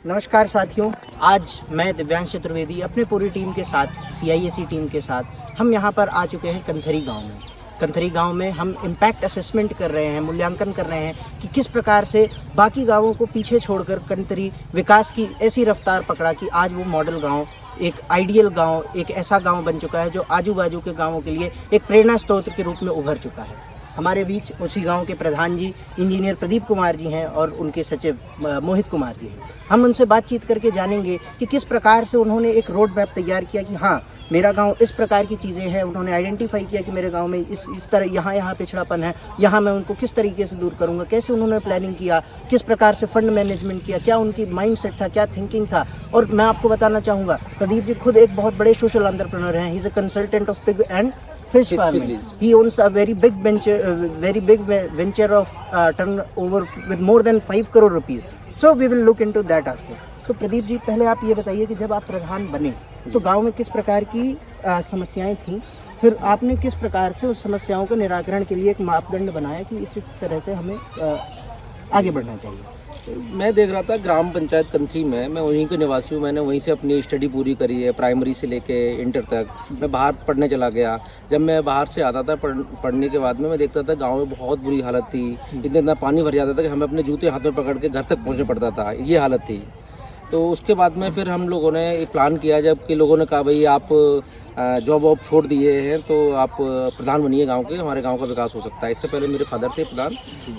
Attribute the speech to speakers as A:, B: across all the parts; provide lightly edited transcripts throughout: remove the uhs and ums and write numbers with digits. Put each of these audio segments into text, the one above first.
A: नमस्कार साथियों, आज मैं दिव्यांश चतुर्वेदी अपने पूरी टीम के साथ CISE टीम के साथ हम यहाँ पर आ चुके हैं कंथरी गांव में। कंथरी गांव में हम इम्पैक्ट असेसमेंट कर रहे हैं, मूल्यांकन कर रहे हैं कि किस प्रकार से बाकी गांवों को पीछे छोड़कर कंथरी विकास की ऐसी रफ्तार पकड़ा कि आज वो मॉडल गांव, एक आइडियल गांव, एक ऐसा गांव बन चुका है जो आजू बाजू के गाँवों के लिए एक प्रेरणा स्रोत के रूप में उभर चुका है। हमारे बीच उसी गांव के प्रधान जी इंजीनियर प्रदीप कुमार जी हैं और उनके सचिव मोहित कुमार जी हैं। हम उनसे बातचीत करके जानेंगे कि किस प्रकार से उन्होंने एक रोड मैप तैयार किया कि हाँ, मेरा गांव इस प्रकार की चीज़ें हैं। उन्होंने आइडेंटिफाई किया कि मेरे गांव में इस तरह यहाँ पिछड़ापन है, यहाँ मैं उनको किस तरीके से दूर करूँगा, कैसे उन्होंने प्लानिंग किया, किस प्रकार से फंड मैनेजमेंट किया, क्या उनकी माइंडसेट था, क्या थिंकिंग था। और मैं आपको बताना चाहूँगा, प्रदीप जी खुद एक बहुत बड़े सोशल एंटरप्रेन्योर हैं। He is a consultant of pig and fish farming. He owns a very big venture of turnover with more than 5 crore rupees. So we will look into that aspect. तो प्रदीप जी, पहले आप ये बताइए कि जब आप प्रधान बने तो गांव में किस प्रकार की समस्याएं थीं, फिर आपने किस प्रकार से उस समस्याओं के निराकरण के लिए एक मापदंड बनाया कि इस तरह से हमें आगे बढ़ना चाहिए।
B: मैं देख रहा था ग्राम पंचायत कंथरी में, मैं वहीं के निवासी हूँ। मैंने वहीं से अपनी स्टडी पूरी करी है, प्राइमरी से लेके इंटर तक। मैं बाहर पढ़ने चला गया। जब मैं बाहर से आता था पढ़ने के बाद में, मैं देखता था गांव में बहुत बुरी हालत थी। इतना पानी भर जाता था कि हमें अपने जूते हाथ में पकड़ के घर तक पहुँचना पड़ता था, ये हालत थी। तो उसके बाद में फिर हम लोगों ने एक प्लान किया, जबकि लोगों ने कहा भाई आप जॉब वॉब छोड़ दिए हैं तो आप प्रधान बनिए गांव के, हमारे गांव का विकास हो सकता है। इससे पहले मेरे फादर थे प्रधान।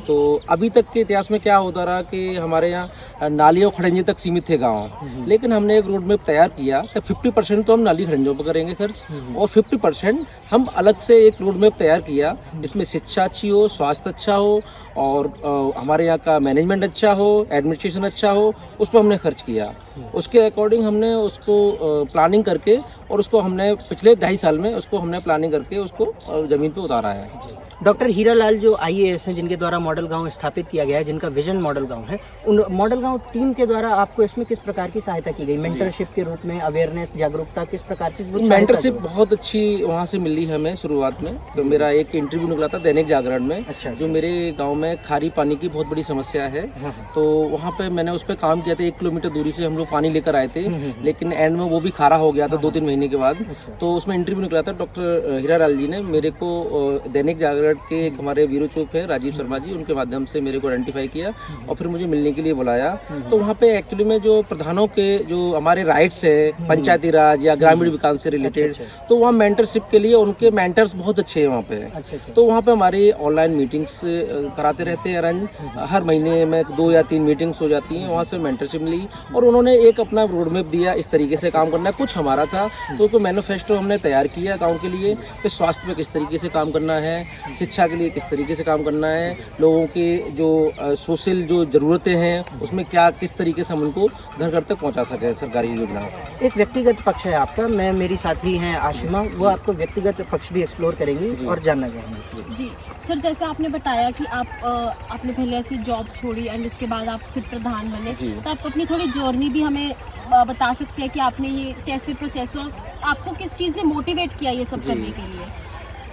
B: तो अभी तक के इतिहास में क्या होता रहा कि हमारे यहाँ नाली और खड़ंजे तक सीमित थे गांव, लेकिन हमने एक रोड मैप तैयार किया कि 50% तो हम नाली खड़ंजों पर करेंगे खर्च, और 50% हम अलग से एक रोड मैप तैयार किया जिसमें शिक्षा अच्छी हो, स्वास्थ्य अच्छा हो और हमारे यहाँ का मैनेजमेंट अच्छा हो, एडमिनिस्ट्रेशन अच्छा हो, उस पर हमने खर्च किया। उसके अकॉर्डिंग हमने उसको प्लानिंग करके और उसको हमने पिछले 2.5 साल में उसको हमने प्लानिंग करके उसको ज़मीन पे उतारा है।
A: डॉक्टर हीरालाल जो IAS हैं, जिनके द्वारा मॉडल गांव स्थापित किया गया है, जिनका विजन मॉडल गांव है, उन मॉडल गांव टीम के द्वारा आपको इसमें किस प्रकार की सहायता की गई? मेंटरशिप के रूप में, अवेयरनेस, जागरूकता, किस प्रकार की?
B: मेंटरशिप बहुत अच्छी वहाँ से मिली हमें शुरुआत में। तो मेरा एक इंटरव्यू निकला था दैनिक जागरण में।
A: अच्छा।
B: जो मेरे गाँव में खारी पानी की बहुत बड़ी समस्या है, तो वहाँ पे मैंने उस पर काम किया था। 1 किलोमीटर दूरी से हम लोग पानी लेकर आए थे, लेकिन एंड में वो भी खारा हो गया था 2-3 महीने के बाद। तो उसमें इंटरव्यू निकला था। डॉक्टर हीरालाल जी ने मेरे को दैनिक जागरण के हमारे ब्यूरो चीफ है राजीव शर्मा जी, उनके माध्यम से मेरे को आइडेंटिफाई किया और फिर मुझे मिलने के लिए बुलाया। तो वहाँ पे एक्चुअली में जो प्रधानों के जो हमारे राइट्स है पंचायती राज या ग्रामीण विकास से रिलेटेड, तो वहाँ मेंटरशिप के लिए उनके मेंटर्स बहुत अच्छे हैं वहाँ पे। तो वहाँ पे हमारी ऑनलाइन मीटिंग्स कराते रहते हैं अरेंज। हर महीने में 2 या 3 मीटिंग्स हो जाती हैं, वहाँ से मेंटरशिप मिली और उन्होंने एक अपना रोड मैप दिया, इस तरीके से काम करना है। कुछ हमारा था तो मैनिफेस्टो हमने तैयार किया गाँव के लिए कि स्वास्थ्य पे किस तरीके से काम करना है, शिक्षा के लिए किस तरीके से काम करना है, लोगों के जो सोशल जो ज़रूरतें हैं उसमें क्या किस तरीके से हम उनको घर घर तक पहुंचा सकें सरकारी योजना। एक
A: व्यक्तिगत पक्ष है आपका, मेरी साथी हैं आशिमा, वो आपको व्यक्तिगत पक्ष भी एक्सप्लोर करेंगी और जानना चाहेंगे।
C: जी सर, जैसे आपने बताया कि आपने पहले ऐसे जॉब छोड़ी एंड उसके बाद आप फिर प्रधान बने, तो आप अपनी थोड़ी जर्नी भी हमें बता सकते हैं कि आपने ये कैसे प्रोसेस और आपको किस चीज़ ने मोटिवेट किया ये सब करने के लिए?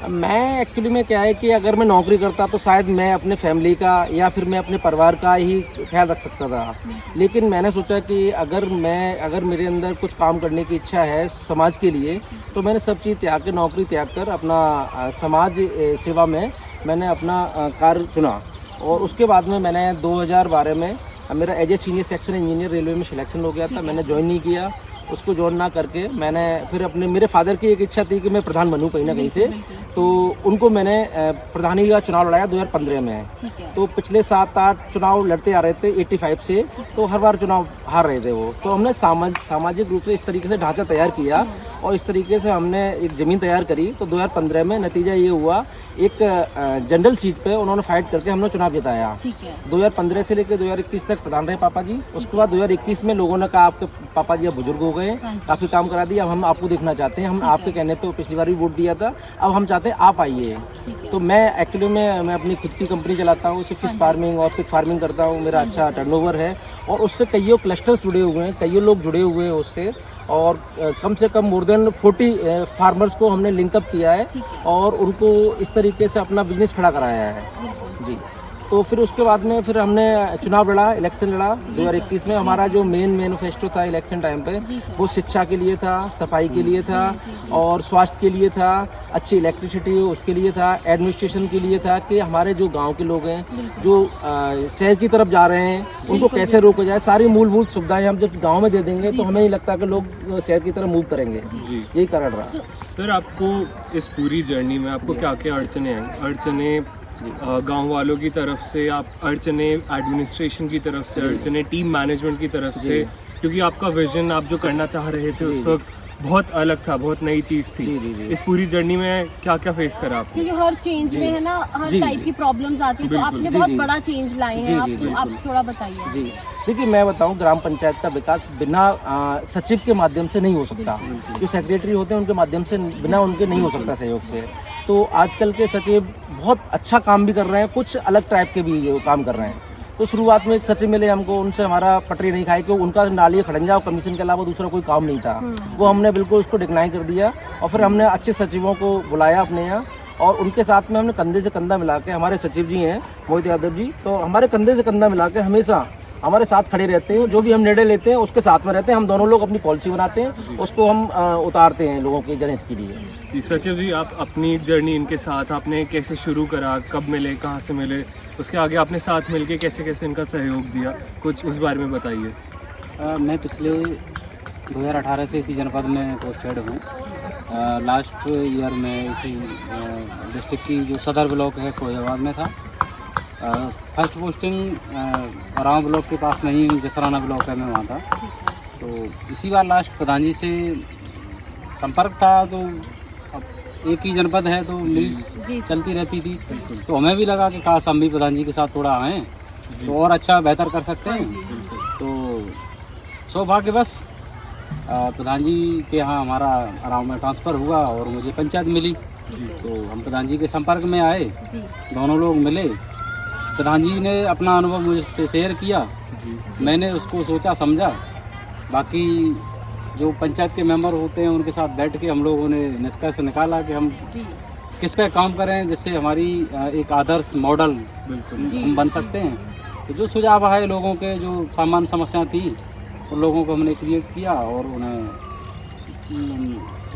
B: मैं एक्चुअली में क्या है कि अगर मैं नौकरी करता तो शायद मैं अपने फैमिली का या फिर मैं अपने परिवार का ही ख्याल रख सकता था, लेकिन मैंने सोचा कि अगर मेरे अंदर कुछ काम करने की इच्छा है समाज के लिए, तो मैंने सब चीज़ त्याग के, नौकरी त्याग कर अपना समाज सेवा में मैंने अपना कार्य चुना। और उसके बाद में मैंने 2012 में मेरा as a senior section engineer railway में सिलेक्शन हो गया था। मैंने ज्वाइन नहीं किया, उसको ज्वाइन ना करके मैंने फिर मेरे फादर की एक इच्छा थी कि मैं प्रधान बनूं कहीं ना कहीं से, तो उनको मैंने प्रधानी का चुनाव लड़ाया 2015 में। तो पिछले 7-8 चुनाव लड़ते आ रहे थे 85 से, तो हर बार चुनाव हार रहे थे वो। तो हमने सामाजिक रूप से इस तरीके से ढांचा तैयार किया और इस तरीके से हमने एक ज़मीन तैयार करी। तो 2015 में नतीजा ये हुआ, एक जनरल सीट पे उन्होंने फाइट करके हमने चुनाव जिताया। 2015 से लेकर 2021 तक प्रधान रहे पापा जी। उसके बाद 2021 में लोगों ने कहा आपके पापा जी अब बुजुर्ग हो गए, काफ़ी काम करा दिया, अब हम आपको देखना चाहते हैं। हम आपके कहने पे पिछली बार भी वोट दिया था, अब हम चाहते हैं आप आइए। तो मैं एक्चुअली में मैं अपनी खुद की कंपनी चलाता हूँ, फिश फार्मिंग और पिग फार्मिंग करता हूँ। मेरा अच्छा टर्नओवर है और उससे कईयों क्लस्टर्स जुड़े हुए हैं, कईयों लोग जुड़े हुए हैं उससे। और कम से कम मोर देन 40 फार्मर्स को हमने लिंकअप किया है
C: ठीक है।
B: और उनको इस तरीके से अपना बिजनेस खड़ा कराया है
C: बिल्कुल।
B: जी। तो फिर उसके बाद में फिर हमने चुनाव लड़ा, इलेक्शन लड़ा 2021 में। हमारा जो मेन मैनिफेस्टो था इलेक्शन टाइम पे
C: जी सर।
B: वो शिक्षा के लिए था, सफाई के लिए था और स्वास्थ्य के लिए था, अच्छी इलेक्ट्रिसिटी उसके लिए था, एडमिनिस्ट्रेशन के लिए था कि हमारे जो गांव के लोग हैं जो शहर की तरफ जा रहे हैं उनको कैसे रोका जाए। सारी मूलभूत सुविधाएं हम जब गांव में दे देंगे तो हमें नहीं लगता कि लोग शहर की तरफ मूव करेंगे।
D: जी
B: यही कारण रहा।
D: सर, आपको इस पूरी जर्नी में आपको क्या क्या अड़चने आई? अड़चने गांव वालों की तरफ से, आप अड़चने एडमिनिस्ट्रेशन की तरफ से, अड़चने टीम मैनेजमेंट की तरफ से, क्योंकि आपका विजन आप जो करना चाह रहे थे उस वक्त बहुत अलग था, बहुत नई चीज़ थी। इस पूरी जर्नी में क्या क्या फेस करा आपने?
C: क्योंकि हर चेंज में है ना हर टाइप की प्रॉब्लम्स आती है, तो आपने बहुत बड़ा चेंज लाए हैं। आप थोड़ा बताइए।
B: जी देखिए, मैं बताऊं, ग्राम पंचायत का विकास बिना सचिव के माध्यम से नहीं हो सकता। जो सेक्रेटरी होते हैं उनके माध्यम से, बिना उनके नहीं हो सकता सहयोग से। तो आजकल के सचिव बहुत अच्छा काम भी कर रहे हैं, कुछ अलग टाइप के भी काम कर रहे हैं। तो शुरुआत में एक सचिव मिले हमको, उनसे हमारा पटरी नहीं खाई क्योंकि उनका नाली खड़ंजा और कमीशन के अलावा दूसरा कोई काम नहीं था। वो हमने बिल्कुल उसको डिक्लाइन कर दिया और फिर हमने अच्छे सचिवों को बुलाया अपने यहाँ और उनके साथ में हमने कंधे से कंधा मिला के, हमारे सचिव जी हैं मोहित यादव जी, तो हमारे कंधे से कंधा मिला के हमेशा हमारे साथ खड़े रहते हैं। जो भी हम निर्णय लेते हैं उसके साथ में रहते हैं। हम दोनों लोग अपनी पॉलिसी बनाते हैं, उसको हम उतारते हैं लोगों के जनहित के लिए।
D: जी सचिव जी, आप अपनी जर्नी इनके साथ आपने कैसे शुरू करा, कब मिले, कहाँ से मिले, उसके आगे आपने साथ मिलके कैसे कैसे इनका सहयोग दिया, कुछ उस बारे में बताइए।
E: मैं पिछले 2018 से इसी जनपद में पोस्टेड हूँ। लास्ट ईयर में इसी डिस्ट्रिक्ट की जो सदर ब्लॉक है फौजाबाद में था। फर्स्ट पोस्टिंग राव ब्लॉक के पास में ही जसराना ब्लॉक है, मैं वहाँ था। तो इसी बार लास्ट प्रधान जी से संपर्क था। तो अब एक ही जनपद है तो मिल चलती रहती थी, तो हमें भी लगा कि काश हम भी प्रधान जी के साथ थोड़ा आएँ तो और अच्छा बेहतर कर सकते हैं। तो सौभाग्यवश प्रधान जी के यहाँ हमारा राव में ट्रांसफ़र हुआ और मुझे पंचायत मिली। तो हम प्रधान जी के संपर्क में आए, दोनों लोग मिले। प्रधान जी ने अपना अनुभव मुझसे शेयर किया, मैंने उसको सोचा समझा। बाकी जो पंचायत के मेंबर होते हैं उनके साथ बैठ के हम लोगों ने निष्कर्ष निकाला कि हम किस पे काम करें जिससे हमारी एक आदर्श मॉडल हम बन सकते हैं। तो जो सुझाव आए लोगों के, जो सामान्य समस्याएं थी उन लोगों को हमने क्रिएट किया और उन्हें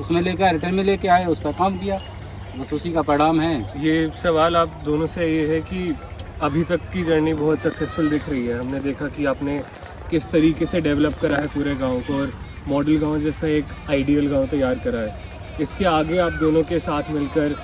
E: उसमें लेकर रिटर्न में लेके आए, उस पर काम किया। बस उसी का परिणाम है।
D: ये सवाल आप दोनों से ये है कि अभी तक की जर्नी बहुत सक्सेसफुल दिख रही है। हमने देखा कि आपने किस तरीके से डेवलप करा है पूरे गांव को और मॉडल गांव जैसा एक आइडियल गांव तैयार करा है। इसके आगे आप दोनों के साथ मिलकर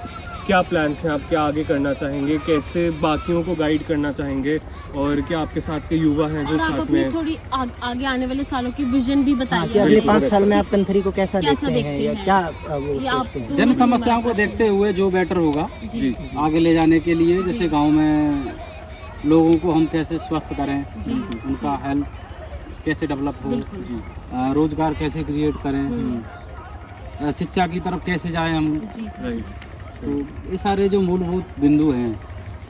D: क्या प्लान्स हैं, आप क्या आगे करना चाहेंगे, कैसे बाकियों को गाइड करना चाहेंगे और क्या आपके साथ के युवा हैं जो
C: और आप
D: साथ
C: अपनी
D: में
C: थोड़ी आगे आने वाले सालों की विजन भी
A: हाँ,
C: बताइए।
A: कि अगले 5 साल में आप कंथरी को कैसा देखते हैं या
C: हैं?
A: क्या वो
C: ये आप
A: सोचते हैं?
E: जन समस्याओं को देखते हुए जो बेटर होगा
D: जी
E: आगे ले जाने के लिए, जैसे गांव में लोगों को हम कैसे स्वस्थ करें, उनका हेल्थ कैसे डेवलप हो, रोजगार कैसे क्रिएट करें, शिक्षा की तरफ कैसे जाएं हम।
D: राइट।
E: तो ये सारे जो मूलभूत बिंदु हैं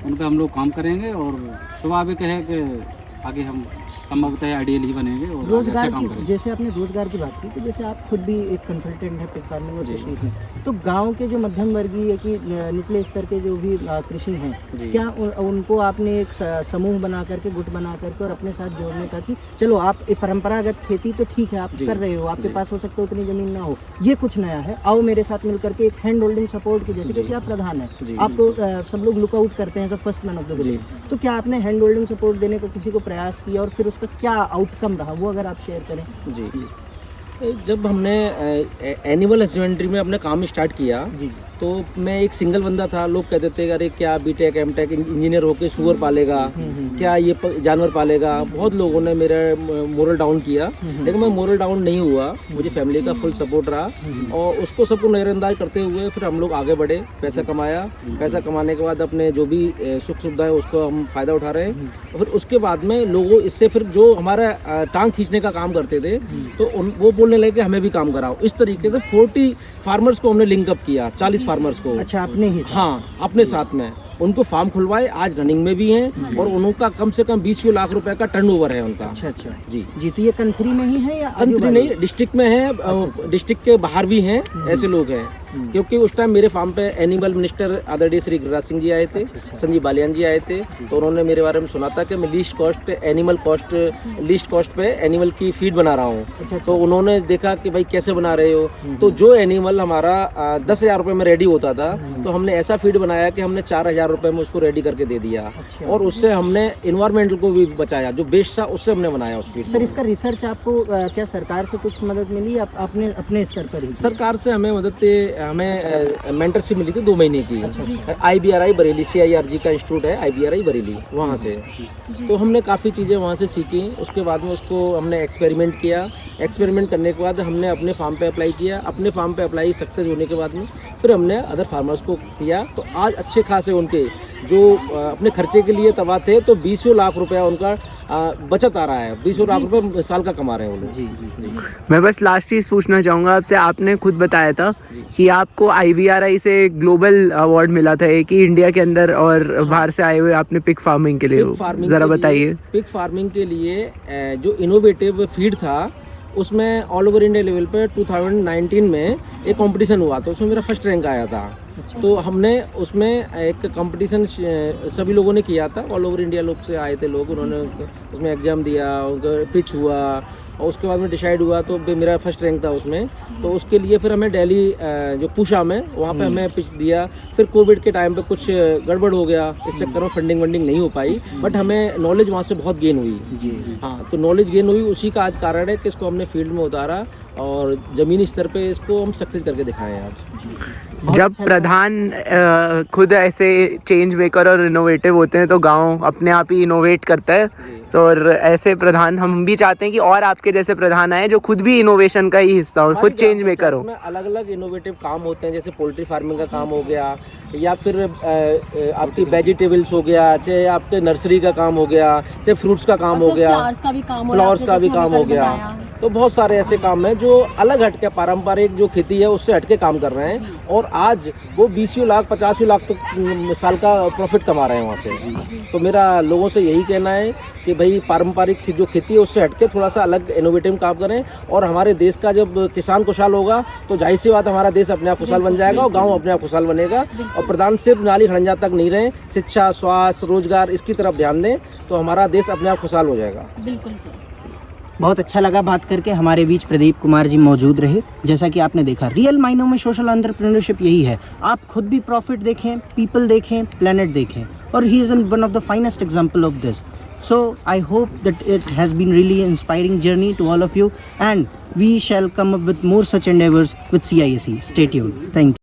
E: उन पर हम लोग काम करेंगे और स्वाभाविक है कि आगे हम संभवतः आइडियल ही बनेंगे और आगे अच्छा
A: रोजगार
E: काम
A: की,
E: करेंगे।
A: जैसे आपने रोजगार की बात की, तो जैसे आप खुद भी एक कंसल्टेंट है पिग फार्मिंग और कृषि में, तो गांव के जो मध्यम वर्गीय की निचले स्तर के जो भी कृषि हैं, क्या उनको आपने एक समूह बना करके, गुट बना करके और अपने साथ जोड़ने का कि चलो आप परंपरागत खेती तो ठीक है आप कर रहे हो, आपके पास हो सकता है उतनी जमीन ना हो, ये कुछ नया है, आओ मेरे साथ मिल करके एक हैंड होल्डिंग सपोर्ट की, जैसे कि आप प्रधान है, आपको सब लोग लुकआउट करते हैं, सब first man of the group, तो क्या आपने हैंड होल्डिंग सपोर्ट देने का किसी को प्रयास किया और फिर उसका क्या आउटकम रहा, वो अगर आप शेयर करें?
B: जी, जब हमने एनिमल हस्बेंड्री में अपना काम स्टार्ट किया
A: जी
B: तो मैं एक सिंगल बंदा था। लोग कहते थे अरे क्या बीटेक एमटेक इंजीनियर होके सुअर पालेगा, क्या ये जानवर पालेगा। बहुत लोगों ने मेरा मोरल डाउन किया, लेकिन मैं मोरल डाउन नहीं हुआ। मुझे फैमिली का फुल सपोर्ट रहा और उसको सबको नज़रअंदाज करते हुए फिर हम लोग आगे बढ़े, पैसा कमाया। पैसा कमाने के बाद अपने जो भी सुख सुविधाएं उसको हम फ़ायदा उठा रहे हैं। और फिर उसके बाद में लोगों इससे फिर जो हमारा टांग खींचने का काम करते थे तो वो बोलने लगे हमें भी काम कराओ। इस तरीके से 40 फार्मर्स को हमने लिंकअप किया, 40 फार्मर्स को।
A: अच्छा, अपने ही
B: हाँ, अपने साथ में। उनको फार्म खुलवाए, आज रनिंग में भी हैं और उनका कम से कम 20 लाख रुपए का टर्नओवर है उनका।
A: अच्छा अच्छा
B: जी
A: जी। तो ये कंथरी में ही है या आजू
B: कंट्री
A: बाजू?
B: नहीं, डिस्ट्रिक्ट में है, डिस्ट्रिक्ट के बाहर भी हैं ऐसे लोग हैं। क्योंकि उस टाइम मेरे फार्म पे एनिमल मिनिस्टर आदरणीय श्री गिरिराज सिंह जी आए थे, संजीव बालियान जी आए थे, तो उन्होंने मेरे बारे में सुना था कि मैं लीस्ट कॉस्ट पे एनिमल की फीड बना रहा हूँ। तो उन्होंने देखा कि भाई कैसे बना रहे हो, तो जो एनिमल हमारा 10,000 रुपये में रेडी होता था, तो हमने ऐसा फीड बनाया कि हमने 4,000 रुपये में उसको रेडी करके दे दिया और उससे हमने इन्वायरमेंटल को भी बचाया, जो वेस्ट था उससे हमने बनाया उस फीड।
A: सर इसका रिसर्च आपको क्या सरकार से कुछ मदद मिली या आपने अपने स्तर पर ही?
B: सरकार से हमें हमें मेंटरशिप मिली थी 2 महीने की, IBRI बरेली, CIRG का इंस्टीट्यूट है IBRI बरेली, वहाँ से। तो हमने काफ़ी चीज़ें वहाँ से सीखी। उसके बाद में उसको हमने एक्सपेरिमेंट किया। एक्सपेरिमेंट करने के बाद हमने अपने फार्म पे अप्लाई किया। अपने फार्म पे अप्लाई सक्सेस होने के बाद में फिर हमने अदर फार्मर्स को किया। तो आज अच्छे खासे उनके जो अपने खर्चे के लिए तबाह थे, तो 20 लाख रुपया उनका बचत आ रहा है। 20 लाख रुपये साल का कमा रहे हैं वो लोग।
A: जी जी जी।
F: मैं बस लास्ट चीज़ पूछना चाहूँगा आपसे, आपने खुद बताया था कि आपको IVRI से ग्लोबल अवार्ड मिला था एक ही इंडिया के अंदर और बाहर से आए हुए आपने पिग फार्मिंग के लिए, ज़रा बताइए।
B: पिग फार्मिंग के लिए जो इनोवेटिव फीड था, उसमें ऑल ओवर इंडिया लेवल पे 2019 में एक कंपटीशन हुआ था, उसमें मेरा फर्स्ट रैंक आया था। तो हमने उसमें एक कंपटीशन सभी लोगों ने किया था, ऑल ओवर इंडिया लोग से आए थे लोग, उन्होंने उसमें एग्ज़ाम दिया, उनका पिच हुआ और उसके बाद में डिसाइड हुआ, तो मेरा फर्स्ट रैंक था उसमें। तो उसके लिए फिर हमें दिल्ली जो पूषा में वहाँ पे हमें पिच दिया। फिर कोविड के टाइम पे कुछ गड़बड़ हो गया, इस चक्कर में फंडिंग नहीं हो पाई, बट हमें नॉलेज वहाँ से बहुत गेन हुई।
A: जी
B: हाँ, तो नॉलेज गेन हुई, उसी का आज कारण है कि इसको हमने फील्ड में उतारा और ज़मीनी स्तर पे इसको हम सक्सेस करके दिखाएं आज।
F: जब प्रधान खुद ऐसे चेंज मेकर और इनोवेटिव होते हैं तो गांव अपने आप ही इनोवेट करता है। तो और ऐसे प्रधान हम भी चाहते हैं कि और आपके जैसे प्रधान आए जो खुद भी इनोवेशन का ही हिस्सा हो, खुद चेंज मेकर हो।
B: अलग अलग इनोवेटिव काम होते हैं, जैसे पोल्ट्री फार्मिंग का काम हो गया, या फिर आपकी वेजिटेबल्स हो गया, चाहे आपके नर्सरी का काम हो गया, चाहे फ्रूट्स का काम हो गया, फ्लावर्स का भी काम हो गया। तो बहुत सारे ऐसे काम हैं जो अलग हटके पारंपरिक जो खेती है उससे हटके काम कर रहे हैं, और आज वो 20 लाख 50 लाख तक साल का प्रॉफिट कमा रहे हैं वहाँ से। तो मेरा लोगों से यही कहना है कि भाई पारंपरिक जो खेती है उससे हटके थोड़ा सा अलग इनोवेटिव काम करें, और हमारे देश का जब किसान खुशहाल होगा तो जाहिर सी बात हमारा देश अपने आप खुशहाल बन जाएगा और गांव अपने आप खुशहाल बनेगा। और प्रधान सिर्फ नाली खड़ंजा तक नहीं रहे, शिक्षा, स्वास्थ्य, रोजगार इसकी तरफ ध्यान दें तो हमारा देश अपने आप खुशहाल हो जाएगा।
C: बिल्कुल सर।
A: बहुत अच्छा लगा बात करके। हमारे बीच प्रदीप कुमार जी मौजूद रहे। जैसा कि आपने देखा, रियल मायनों में सोशल एंटरप्रेन्योरशिप यही है, आप खुद भी प्रॉफिट देखें, पीपल देखें, प्लेनेट देखें, और he is one of the finest example of this. So I hope that it has been really inspiring journey to all of you, and we shall come up with more such endeavors with CISE. Stay tuned. Thank you.